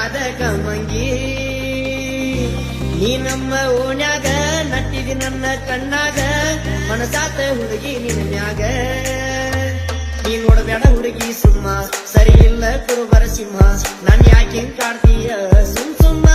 ಆದ ಕಮಂಗಿ ನೀ ನಮ್ಮ ಓಣ್ಯಾಗ ನಟ್ಟಿದಿ ನನ್ನ ಕಣ್ಣಾಗ ಮನಸಾತ ಹುಡುಗಿ ನಿನ್ನ ಮ್ಯಾಗ ನೀ ನೋಡಬೇಡ ಹುಡುಗಿ ಸುಮ್ಮ ಸರಿ ಇಲ್ಲ ಕುರುಬರ ಸಿಂಹ ನಾನ್ ಯಾಕೆ ಕಾಡ್ತೀಯ ಸುಮ್ ಸುಮ್ಮ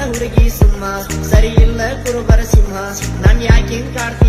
ಹುಡುಗಿ ಸುಮ್ಮ ಸರಿ ಇಲ್ಲ ಕುರುಬರ ಸಿಂಹ ನಾನ್ ಯಾಕೆ ಕಾಡ್ತೀನಿ